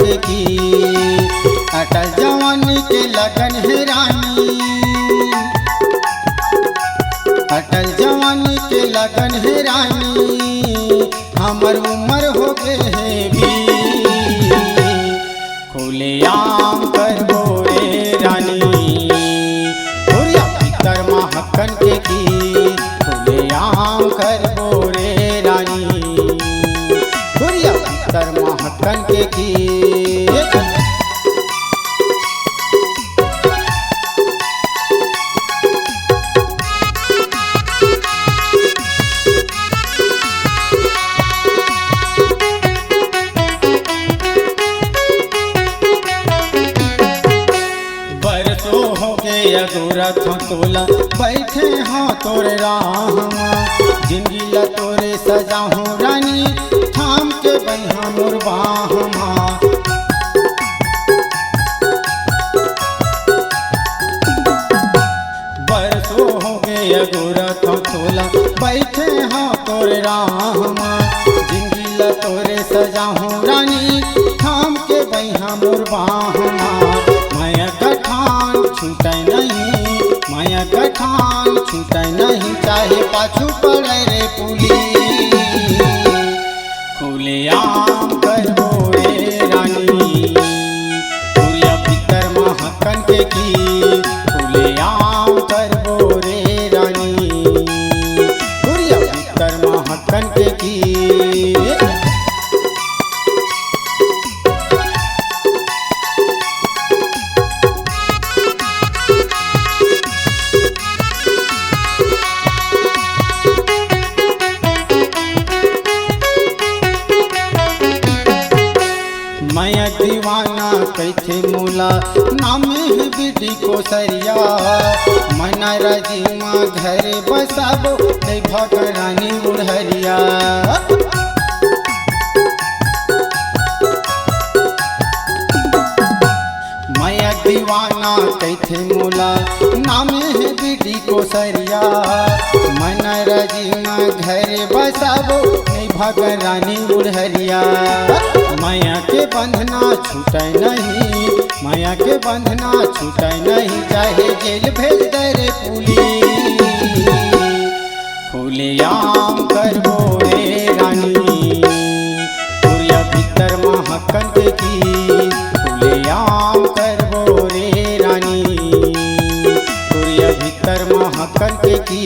के की। अटल जवानी के लगन है रानी, अटल जवानी के लगन है रानी, हमर उम्र हो गए है भी। खुले आम करबो रे रानी, हुरिया भीतर महकन के की। खुले आम करबो रे रानी, हुरिया भीतर महकन के की। अधूरा थो तोला बैठे हाँ तोरे राहमा, जिंदगी ला तोरे सजाहूँ रानी, थाम के बन्हा मोर बाहमा। बरसों हो गए अधूरा थो तोला बैठे हाँ तोरे राहमा, जिंदगी ला तोरे सजाहूँ रानी, थाम के बन्हा मोर बाहमा। माया कठान छूटे नहीं, माया कठान छूटे नहीं, चाहे पाछू पड़े रे पुली। खुले आम करबो रे रानी, हुरिया भीतर महकन के की। खुले आम करबो रे रानी, हुरिया भीतर महकन के की। मैं दीवाना कैथे मूला, नामे है बिटी को सरिया। मना राजीमा घर बसाबो नहीं भगरानी उड़हरिया। मैं दीवाना कैथे मूला, नामे है बिटी को सरिया। मना राजीमा घर बसाबो नहीं भगरानी उड़हरिया। माया के बंधना छूटे नहीं, माया के बंधना छूटे नहीं, चाहे जेल भेज दे रे पुली। खुले आम करबो रे रानी, हुरिया भीतर महकन के की। खुले आम करबो रे रानी, हुरिया भीतर महकन के की।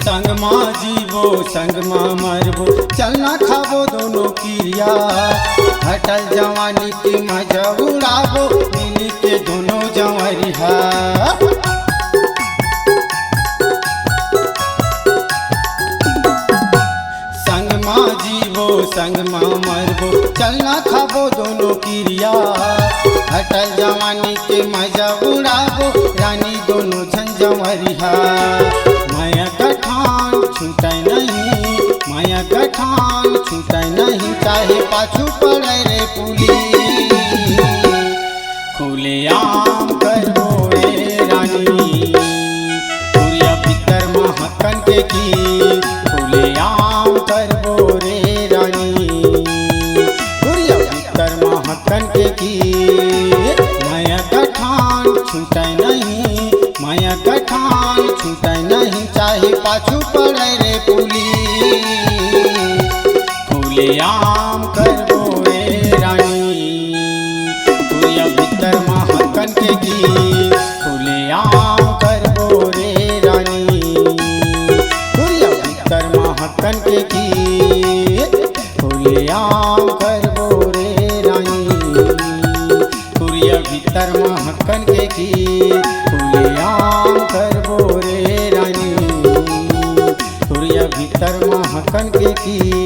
संग माँ जीवो संग माँ मरबो, चलना खाबो दोनों क्रिया। हटल जवानी की मजा उड़ाबो, मिली के दोनों जंवरिया। संग माँ जीवो संग माँ मरबो, चलना खाबो दोनों क्रिया। हटल जवानी के मजा उड़ाबो, रानी दोनों झंझवरिया। माया कठान छूटे नहीं, माया कठान छूटे नहीं, चाहे पाछू पड़े रे पुली। खुले आम करबो रे रानी, हुरिया भीतर महकन के की। खुले आम करबो रे रानी, हुरिया भीतर महकन के की। माया कठान छूटे नहीं, माया कठान छूटे नहीं, चाहे पाछू पड़े रे पुली। खुले आम करबो रे रानी, हुरिया भीतर महकन के की। खुले आम करबो रे रानी, हुरिया भीतर महकन के की। खुले आम करबो रे रानी, हुरिया भीतर महकन के की। खुले आम करबो रे रानी, हुरिया भीतर महकन के की।